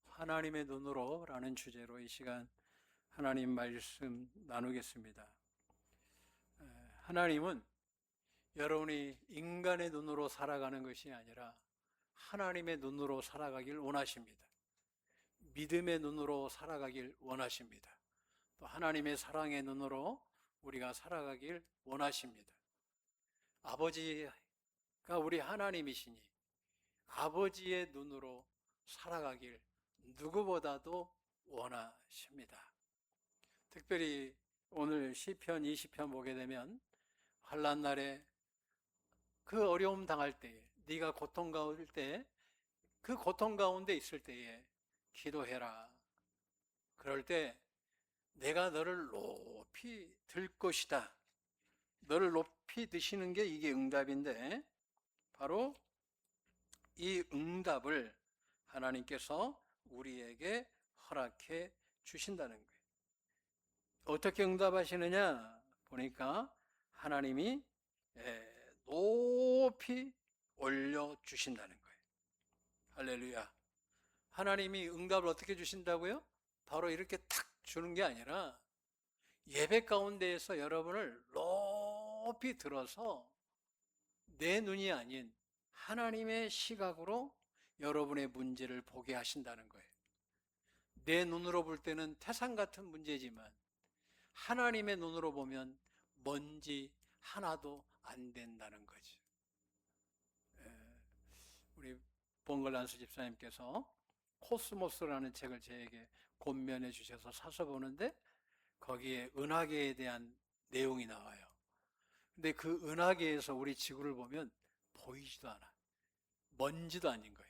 하나님의 눈으로 라는 주제로 이 시간 하나님 말씀 나누겠습니다. 하나님은 여러분이 인간의 눈으로 살아가는 것이 아니라 하나님의 눈으로 살아가길 원하십니다. 믿음의 눈으로 살아가길 원하십니다. 또 하나님의 사랑의 눈으로 우리가 살아가길 원하십니다. 아버지가 우리 하나님이시니 아버지의 눈으로 살아가길 누구보다도 원하십니다. 특별히 오늘 시편 20편 보게 되면 환난 날에 그 어려움 당할 때에 네가 고통 가운데 때 그 고통 가운데 있을 때에 기도해라. 그럴 때 내가 너를 높이 들 것이다. 너를 높이 드시는 게 이게 응답인데 바로 이 응답을 하나님께서 우리에게 허락해 주신다는 거예요. 어떻게 응답하시느냐 보니까 하나님이 높이 올려주신다는 거예요. 할렐루야. 하나님이 응답을 어떻게 주신다고요? 바로 이렇게 탁 주는 게 아니라 예배 가운데에서 여러분을 높이 들어서 내 눈이 아닌 하나님의 시각으로 여러분의 문제를 보게 하신다는 거예요. 내 눈으로 볼 때는 태산 같은 문제지만 하나님의 눈으로 보면 먼지 하나도 안 된다는 거죠. 우리 봉글란스 집사님께서 코스모스라는 책을 저에게 권면해 주셔서 사서 보는데 거기에 은하계에 대한 내용이 나와요. 근데 그 은하계에서 우리 지구를 보면 보이지도 않아. 먼지도 아닌 거예요.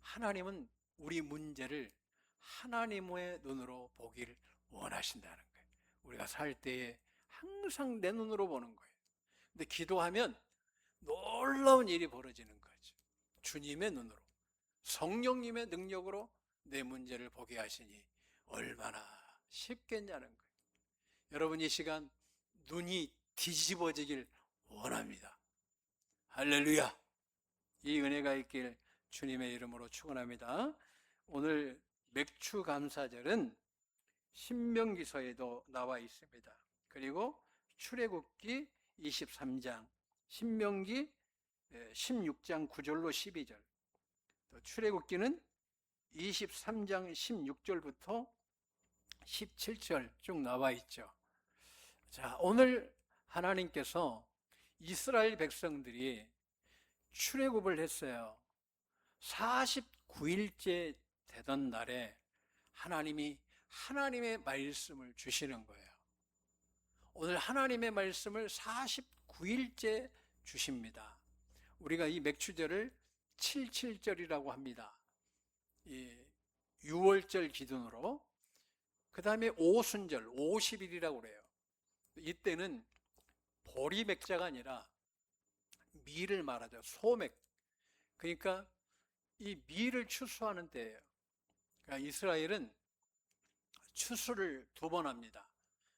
하나님은 우리 문제를 하나님의 눈으로 보기를 원하신다는 거예요. 우리가 살 때에 항상 내 눈으로 보는 거예요. 근데 기도하면 놀라운 일이 벌어지는 거죠. 주님의 눈으로, 성령님의 능력으로 내 문제를 보게 하시니 얼마나 쉽겠냐는 거예요. 여러분 이 시간 눈이 뒤집어지길 원합니다. 할렐루야. 이 은혜가 있길 주님의 이름으로 축원합니다. 오늘 맥추 감사절은 신명기서에도 나와 있습니다. 그리고 출애굽기 23장, 신명기 16장 9절로 12절, 또 출애굽기는 23장 16절부터 17절 쭉 나와 있죠. 자, 오늘 하나님께서 이스라엘 백성들이 출애굽을 했어요. 49일째 되던 날에 하나님이 하나님의 말씀을 주시는 거예요. 오늘 하나님의 말씀을 49일째 주십니다. 우리가 이 맥추절을 77절이라고 합니다. 이 6월절 기준으로. 그 다음에 오순절, 50일이라고 그래요. 이때는 보리맥자가 아니라 밀을 말하죠. 소맥. 그러니까 이 밀을 추수하는 때예요. 그러니까 이스라엘은 추수를 2번 합니다.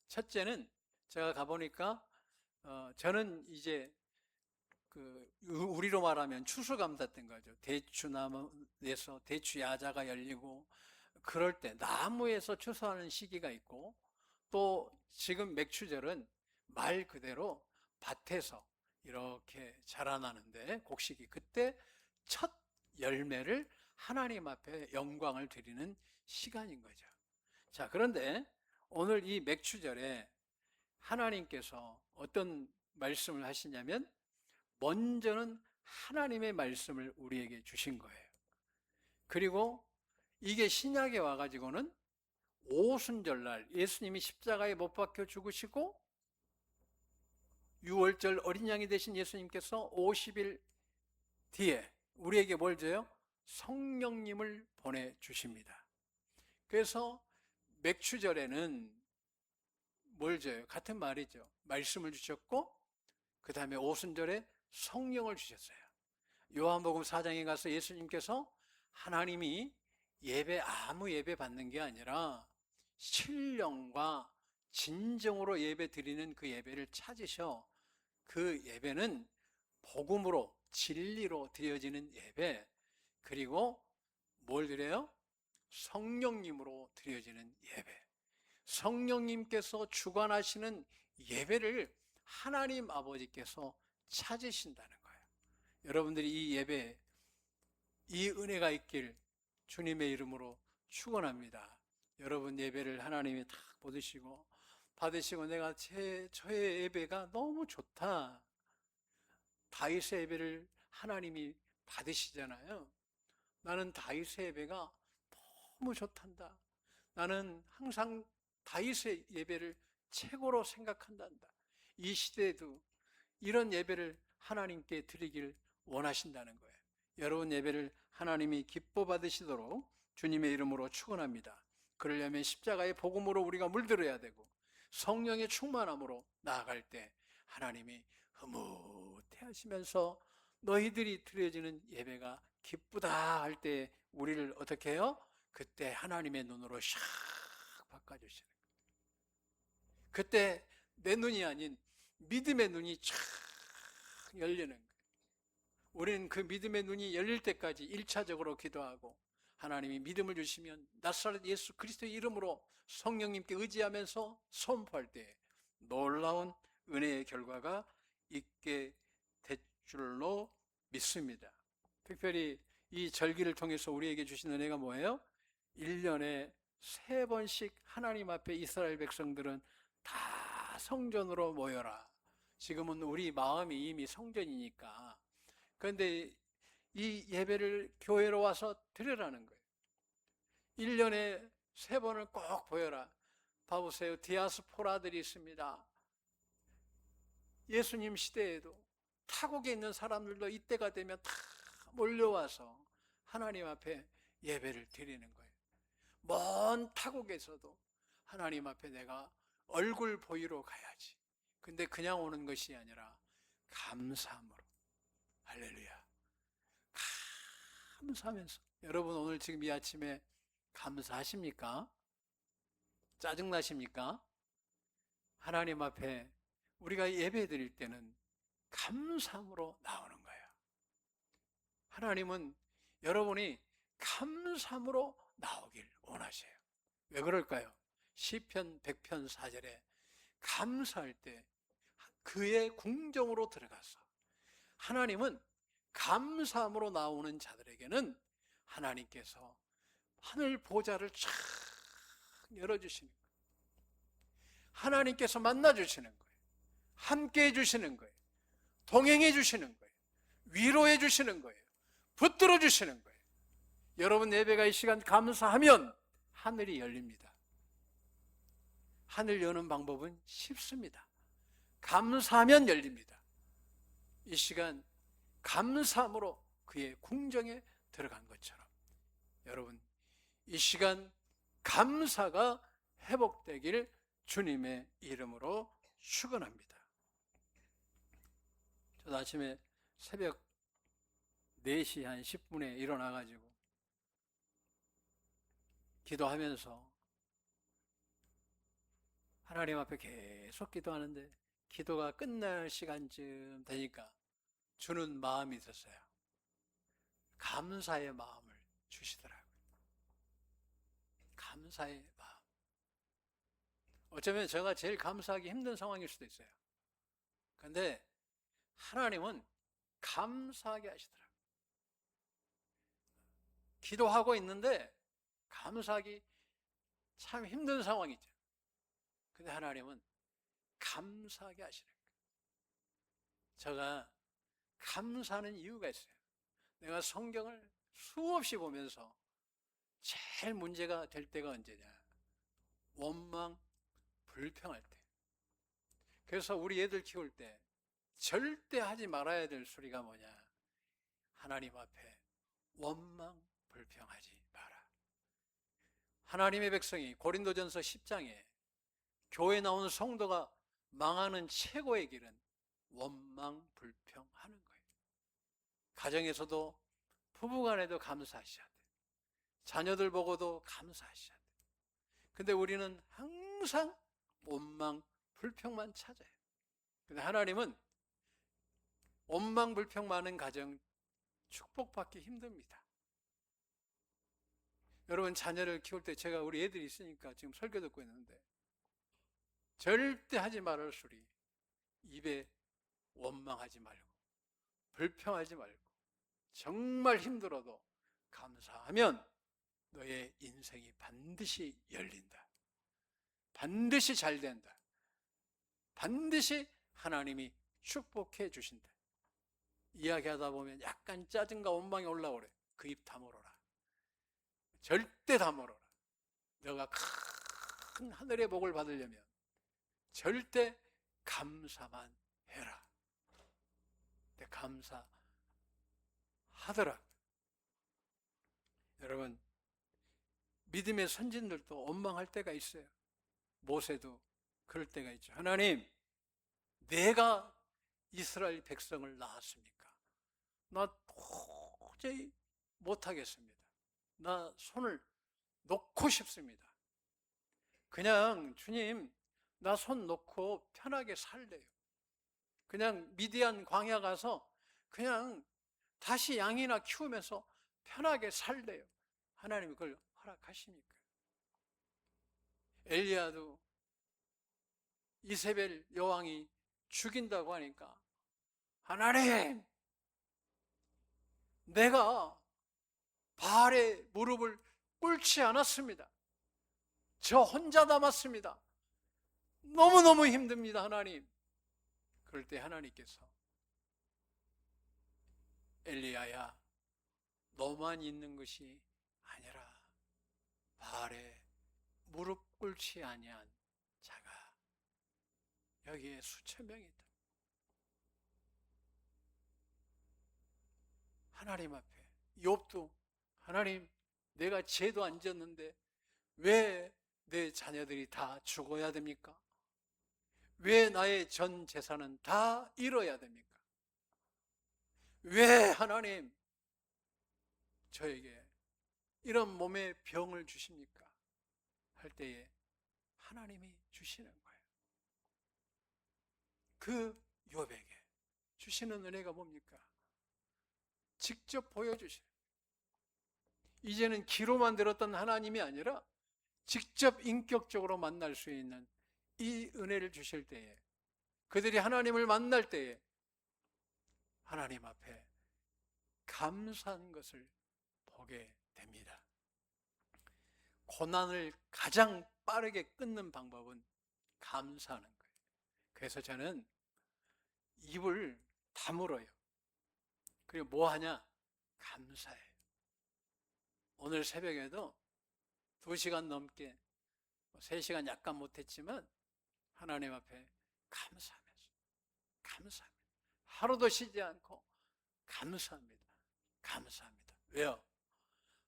첫째는 제가 가보니까 저는 이제 우리로 말하면 추수감사 때인 거죠. 대추나무에서 대추 야자가 열리고 그럴 때 나무에서 추수하는 시기가 있고, 또 지금 맥추절은 말 그대로 밭에서 이렇게 자라나는데 곡식이 그때 첫 열매를 하나님 앞에 영광을 드리는 시간인 거죠. 자, 그런데 오늘 이 맥추절에 하나님께서 어떤 말씀을 하시냐면 먼저는 하나님의 말씀을 우리에게 주신 거예요. 그리고 이게 신약에 와가지고는 오순절날 예수님이 십자가에 못 박혀 죽으시고 6월절 어린 양이 되신 예수님께서 50일 뒤에 우리에게 뭘 줘요? 성령님을 보내주십니다. 그래서 맥추절에는 뭘 줘요? 같은 말이죠. 말씀을 주셨고 그 다음에 오순절에 성령을 주셨어요. 요한복음 4장에 가서 예수님께서 하나님이 아무 예배 받는 게 아니라 신령과 진정으로 예배 드리는 그 예배를 찾으셔. 그 예배는 복음으로 진리로 드려지는 예배, 그리고 뭘 드려요? 성령님으로 드려지는 예배. 성령님께서 주관하시는 예배를 하나님 아버지께서 찾으신다는 거예요. 여러분들이 이 예배, 이 은혜가 있길 주님의 이름으로 축원합니다. 여러분 예배를 하나님이 다 받으시고 내가 저의 예배가 너무 좋다. 다윗의 예배를 하나님이 받으시잖아요. 나는 다윗의 예배가 너무 좋단다. 나는 항상 다윗의 예배를 최고로 생각한단다. 이 시대에도 이런 예배를 하나님께 드리길 원하신다는 거예요. 여러분 예배를 하나님이 기뻐 받으시도록 주님의 이름으로 축원합니다. 그러려면 십자가의 복음으로 우리가 물들어야 되고 성령의 충만함으로 나아갈 때 하나님이 흐뭇해 하시면서 너희들이 드려지는 예배가 기쁘다 할 때 우리를 어떻게 해요? 그때 하나님의 눈으로 샥 바꿔주시는 거예요. 그때 내 눈이 아닌 믿음의 눈이 쫙 열리는 거예요. 우리는 그 믿음의 눈이 열릴 때까지 1차적으로 기도하고 하나님이 믿음을 주시면 나사렛 예수 그리스도의 이름으로 성령님께 의지하면서 선포할 때 놀라운 은혜의 결과가 있게 될 줄로 믿습니다. 특별히 이 절기를 통해서 우리에게 주신 은혜가 뭐예요? 1년에 3번씩 하나님 앞에 이스라엘 백성들은 다 성전으로 모여라. 지금은 우리 마음이 이미 성전이니까. 그런데 이 예배를 교회로 와서 드리라는 거예요. 1년에 3번을 꼭 보여라. 봐보세요. 디아스포라들이 있습니다. 예수님 시대에도 타국에 있는 사람들도 이때가 되면 다 몰려와서 하나님 앞에 예배를 드리는 거예요. 먼 타국에서도 하나님 앞에 내가 얼굴 보이러 가야지. 근데 그냥 오는 것이 아니라 감사함으로. 할렐루야. 감사하면서. 여러분 오늘 지금 이 아침에 감사하십니까? 짜증나십니까? 하나님 앞에 우리가 예배 드릴 때는 감사함으로 나오는 거예요. 하나님은 여러분이 감사함으로 나오길 원하셔요. 왜 그럴까요? 시편 100편 4절에 감사할 때 그의 궁정으로 들어가서 하나님은 감사함으로 나오는 자들에게는 하나님께서 하늘 보좌를 쫙 열어주시는 거예요. 하나님께서 만나주시는 거예요. 함께 해주시는 거예요. 동행해 주시는 거예요. 위로해 주시는 거예요. 붙들어 주시는 거예요. 여러분 예배가 이 시간 감사하면 하늘이 열립니다. 하늘 여는 방법은 쉽습니다. 감사하면 열립니다. 이 시간 감사함으로 그의 궁정에 들어간 것처럼 여러분 이 시간 감사가 회복되길 주님의 이름으로 축원합니다. 저도 아침에 새벽 4시 한 10분에 일어나가지고 기도하면서 하나님 앞에 계속 기도하는데 기도가 끝날 시간쯤 되니까 주는 마음이 있었어요. 감사의 마음을 주시더라고요. 감사의 마음. 어쩌면 제가 제일 감사하기 힘든 상황일 수도 있어요. 그런데 하나님은 감사하게 하시더라고요. 기도하고 있는데 감사하기 참 힘든 상황이죠. 근데 하나님은 감사하게 하시는 거예요. 제가 감사하는 이유가 있어요. 내가 성경을 수없이 보면서 제일 문제가 될 때가 언제냐? 원망, 불평할 때. 그래서 우리 애들 키울 때 절대 하지 말아야 될 소리가 뭐냐? 하나님 앞에 원망, 불평하지 마라. 하나님의 백성이 고린도전서 10장에 교회 나온 성도가 망하는 최고의 길은 원망, 불평하는 거예요. 가정에서도 부부간에도 감사하셔야 돼요. 자녀들 보고도 감사하셔야 돼요. 근데 우리는 항상 원망, 불평만 찾아요. 근데 하나님은 원망, 불평 많은 가정 축복받기 힘듭니다. 여러분, 자녀를 키울 때 제가 우리 애들이 있으니까 지금 설교 듣고 있는데, 절대 하지 말을 소리, 입에 원망하지 말고 불평하지 말고 정말 힘들어도 감사하면 너의 인생이 반드시 열린다. 반드시 잘 된다. 반드시 하나님이 축복해 주신다. 이야기하다 보면 약간 짜증과 원망이 올라오래. 그 입 다물어라. 절대 다물어라. 너가 큰 하늘의 복을 받으려면 절대 감사만 해라. 근데 감사하더라. 여러분, 믿음의 선진들도 원망할 때가 있어요. 모세도 그럴 때가 있죠. 하나님, 내가 이스라엘 백성을 낳았습니까? 나 도저히 못하겠습니다. 나 손을 놓고 싶습니다. 그냥 주님, 나 손 놓고 편하게 살래요. 그냥 미디안 광야 가서 그냥 다시 양이나 키우면서 편하게 살래요. 하나님이 그걸 허락하십니까? 엘리야도 이세벨 여왕이 죽인다고 하니까 하나님, 내가 바알의 무릎을 꿇지 않았습니다. 저 혼자 남았습니다. 너무너무 힘듭니다, 하나님. 그럴 때 하나님께서 엘리야야, 너만 있는 것이 아니라 바알의 무릎 꿇지 아니한 자가 여기에 수천 명이 있다. 하나님 앞에 욥도 하나님, 내가 죄도 안 지었는데 왜 내 자녀들이 다 죽어야 됩니까? 왜 나의 전 재산은 다 잃어야 됩니까? 왜 하나님 저에게 이런 몸의 병을 주십니까? 할 때에 하나님이 주시는 거예요. 그 욥에게 주시는 은혜가 뭡니까? 직접 보여주시는, 이제는 귀로만 들었던 하나님이 아니라 직접 인격적으로 만날 수 있는 이 은혜를 주실 때에, 그들이 하나님을 만날 때에 하나님 앞에 감사한 것을 보게 됩니다. 고난을 가장 빠르게 끊는 방법은 감사하는 거예요. 그래서 저는 입을 다물어요. 그리고 뭐 하냐? 감사해요. 오늘 새벽에도 2시간 넘게, 3시간 약간 못했지만 하나님 앞에 감사합니다. 하루도 쉬지 않고 감사합니다. 왜요?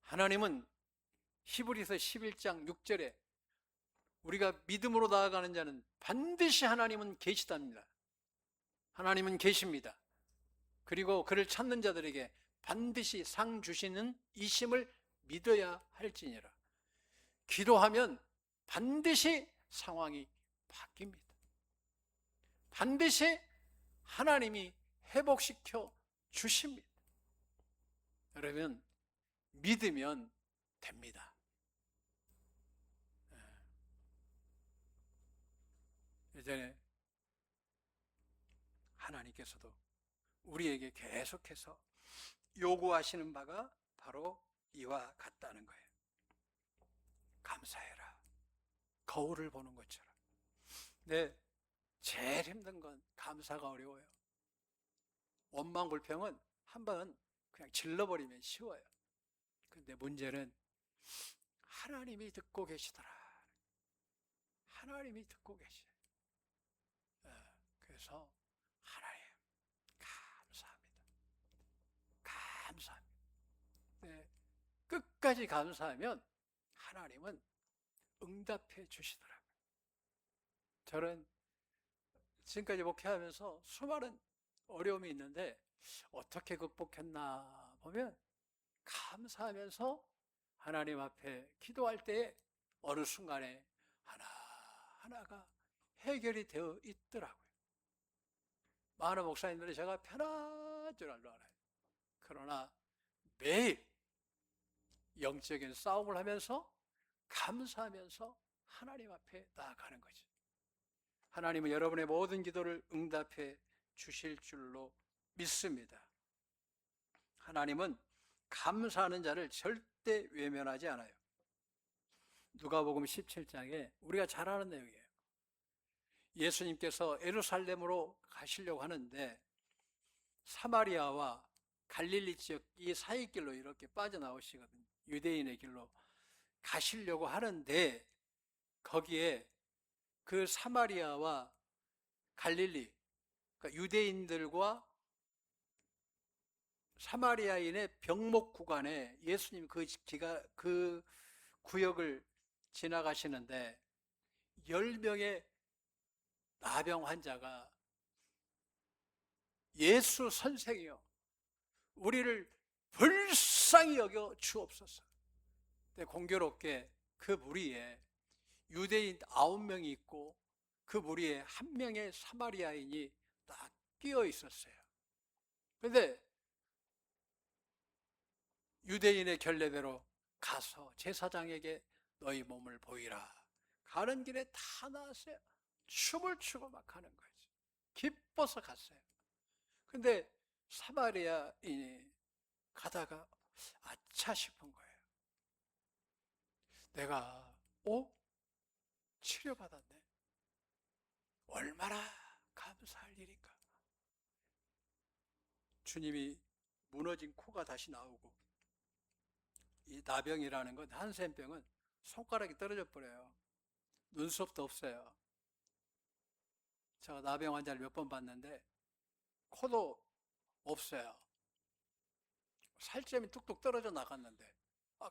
하나님은 히브리서 11장 6절에 우리가 믿음으로 나아가는 자는 반드시 하나님은 계시답니다. 하나님은 계십니다. 그리고 그를 찾는 자들에게 반드시 상 주시는 이심을 믿어야 할지니라. 기도하면 반드시 상황이 바뀝니다. 반드시 하나님이 회복시켜 주십니다. 여러분, 믿으면 됩니다. 예전에 하나님께서도 우리에게 계속해서 요구하시는 바가 바로 이와 같다는 거예요. 감사해라. 거울을 보는 것처럼. 네, 제일 힘든 건 감사가 어려워요. 원망 불평은 한번 그냥 질러버리면 쉬워요. 근데 문제는 하나님이 듣고 계시더라. 하나님이 듣고 계셔요. 그래서 하나님 감사합니다. 네, 끝까지 감사하면 하나님은 응답해 주시더라고요. 저는 지금까지 목회하면서 수많은 어려움이 있는데 어떻게 극복했나 보면 감사하면서 하나님 앞에 기도할 때에 어느 순간에 하나하나가 해결이 되어 있더라고요. 많은 목사님들이 제가 편한 줄 알아요. 그러나 매일 영적인 싸움을 하면서 감사하면서 하나님 앞에 나아가는 거죠. 하나님은 여러분의 모든 기도를 응답해 주실 줄로 믿습니다. 하나님은 감사하는 자를 절대 외면하지 않아요. 누가복음 17장에 우리가 잘 아는 내용이에요. 예수님께서 예루살렘으로 가시려고 하는데 사마리아와 갈릴리 지역 이 사이길로 이렇게 빠져나오시거든요. 유대인의 길로 가시려고 하는데 거기에 그 사마리아와 갈릴리, 그러니까 유대인들과 사마리아인의 병목 구간에 예수님 그 구역을 지나가시는데 10명의 나병 환자가 예수 선생이여 우리를 불쌍히 여겨 주옵소서. 근데 공교롭게 그 무리에 유대인 9명이 있고 그 무리에 한 명의 사마리아인이 딱 끼어 있었어요. 그런데 유대인의 결례대로 가서 제사장에게 너희 몸을 보이라. 가는 길에 다 나왔어요. 춤을 추고 막 가는 거죠. 기뻐서 갔어요. 근데 사마리아인이 가다가 아차 싶은 거예요. 내가 치료받았네. 얼마나 감사할 일인가. 주님이 무너진 코가 다시 나오고 이 나병이라는 건 한센병은 손가락이 떨어져 버려요. 눈썹도 없어요. 제가 나병 환자를 몇 번 봤는데 코도 없어요. 살점이 뚝뚝 떨어져 나갔는데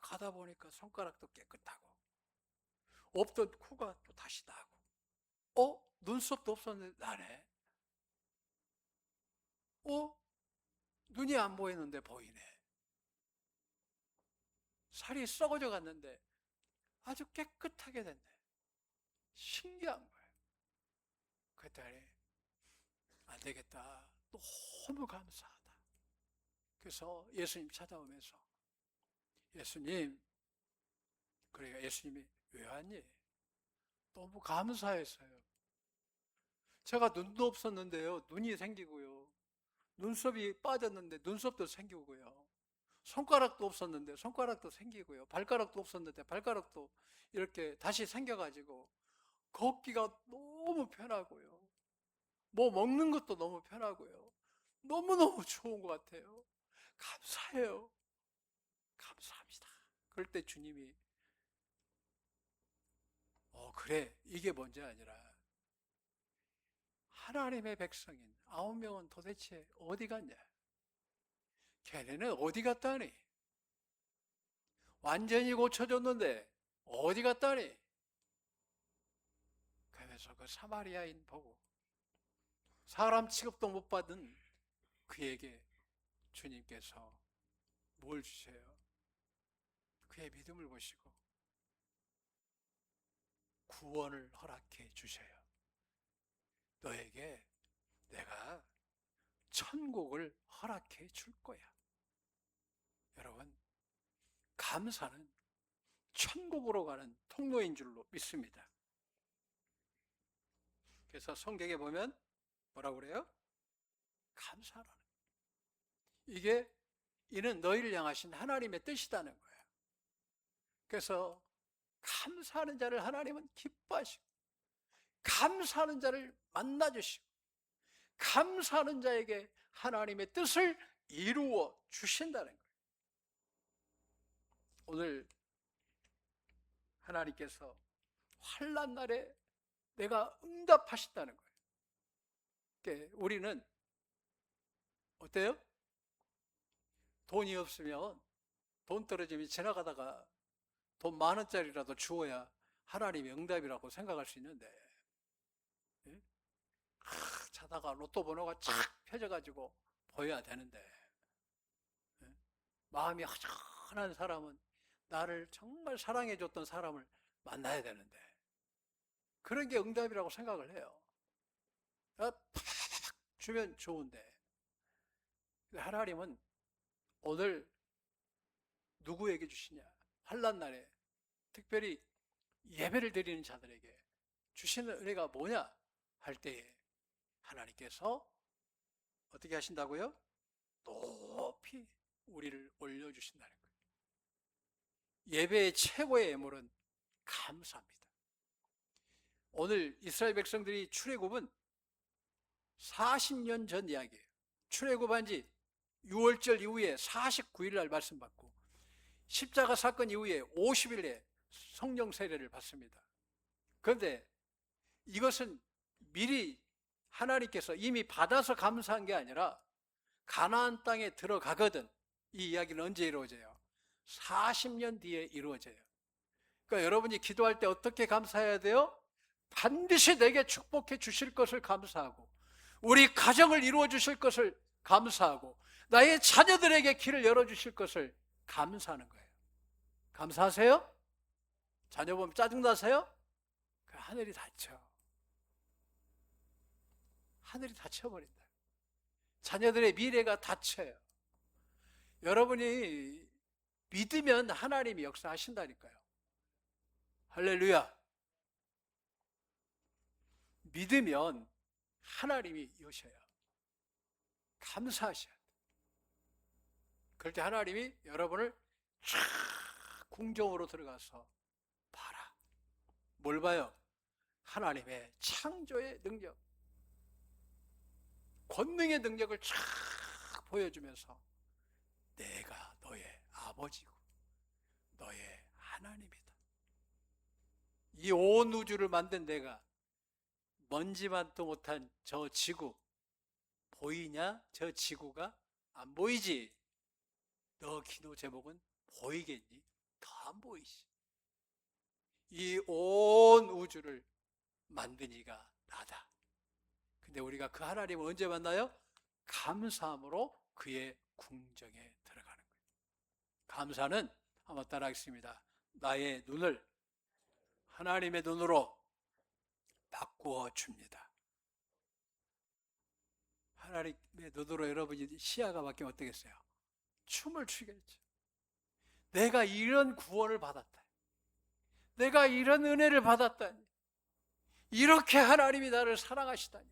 가다 보니까 손가락도 깨끗하고 없던 코가 또 다시 나고 눈썹도 없었는데 나네. 눈이 안 보이는데 보이네. 살이 썩어져 갔는데 아주 깨끗하게 됐네. 신기한 거예요. 그랬더니 안 되겠다. 너무 감사하다. 그래서 예수님 찾아오면서 예수님, 그러니까 예수님이 왜 왔니? 너무 감사해서요. 제가 눈도 없었는데요. 눈이 생기고요. 눈썹이 빠졌는데 눈썹도 생기고요. 손가락도 없었는데 손가락도 생기고요. 발가락도 없었는데 발가락도 이렇게 다시 생겨가지고 걷기가 너무 편하고요. 뭐 먹는 것도 너무 편하고요. 너무너무 좋은 것 같아요. 감사해요. 감사합니다. 그럴 때 주님이 그래 이게 뭔지 아니라 하나님의 백성인 9명은 도대체 어디 갔냐? 걔네는 어디 갔다니? 완전히 고쳐졌는데 어디 갔다니? 그래서 그 사마리아인 보고 사람 취급도 못 받은 그에게 주님께서 뭘 주세요? 그의 믿음을 보시고 구원을 허락해 주셔요. 너에게 내가 천국을 허락해 줄 거야. 여러분, 감사는 천국으로 가는 통로인 줄로 믿습니다. 그래서 성경에 보면 뭐라고 그래요? 감사하라는. 이는 너희를 향하신 하나님의 뜻이다는 거예요. 그래서 감사하는 자를 하나님은 기뻐하시고 감사하는 자를 만나주시고 감사하는 자에게 하나님의 뜻을 이루어 주신다는 거예요. 오늘 하나님께서 환난 날에 내가 응답하신다는 거예요. 그러니까 우리는 어때요? 돈이 없으면 돈 떨어지면 지나가다가 돈 10,000원짜리라도 주어야 하나님의 응답이라고 생각할 수 있는데 예? 자다가 로또 번호가 착 펴져가지고 보여야 되는데 예? 마음이 허전한 사람은 나를 정말 사랑해줬던 사람을 만나야 되는데 그런 게 응답이라고 생각을 해요. 팍팍 주면 좋은데 하나님은 오늘 누구에게 주시냐? 환난 날에 특별히 예배를 드리는 자들에게 주시는 은혜가 뭐냐 할 때에 하나님께서 어떻게 하신다고요? 높이 우리를 올려주신다는 거예요. 예배의 최고의 예물은 감사합니다. 오늘 이스라엘 백성들이 출애굽은 40년 전 이야기예요. 출애굽한 지 6월절 이후에 49일 날 말씀받고 십자가 사건 이후에 50일에 성령 세례를 받습니다. 그런데 이것은 미리 하나님께서 이미 받아서 감사한 게 아니라 가나안 땅에 들어가거든 이 이야기는 언제 이루어져요? 40년 뒤에 이루어져요. 그러니까 여러분이 기도할 때 어떻게 감사해야 돼요? 반드시 내게 축복해 주실 것을 감사하고 우리 가정을 이루어 주실 것을 감사하고 나의 자녀들에게 길을 열어주실 것을 감사하는 거예요. 감사하세요? 자녀 보면 짜증나세요? 하늘이 닫혀. 하늘이 닫혀버린다. 자녀들의 미래가 닫혀요. 여러분이 믿으면 하나님이 역사하신다니까요. 할렐루야. 믿으면 하나님이 오셔요. 감사하셔야 돼요. 그럴 때 하나님이 여러분을 쫙 궁정으로 들어가서 봐라. 뭘 봐요? 하나님의 창조의 능력, 권능의 능력을 쫙 보여주면서 내가 너의 아버지고 너의 하나님이다. 이 온 우주를 만든 내가 먼지만도 못한 저 지구 보이냐? 저 지구가 안 보이지? 너 기도 제목은 보이겠니? 더 안 보이지. 이 온 우주를 만든 이가 나다. 근데 우리가 그 하나님을 언제 만나요? 감사함으로 그의 궁정에 들어가는 거예요. 감사는 한번 따라하겠습니다. 나의 눈을 하나님의 눈으로 바꾸어 줍니다. 하나님의 눈으로 여러분이 시야가 바뀌면 어떻겠어요? 춤을 추겠죠. 내가 이런 구원을 받았다. 내가 이런 은혜를 받았다니. 이렇게 하나님이 나를 사랑하시다니.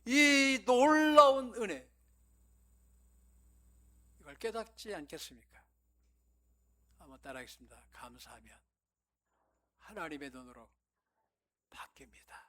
이 놀라운 은혜. 이걸 깨닫지 않겠습니까? 한번 따라하겠습니다. 감사하면 하나님의 눈으로 바뀝니다.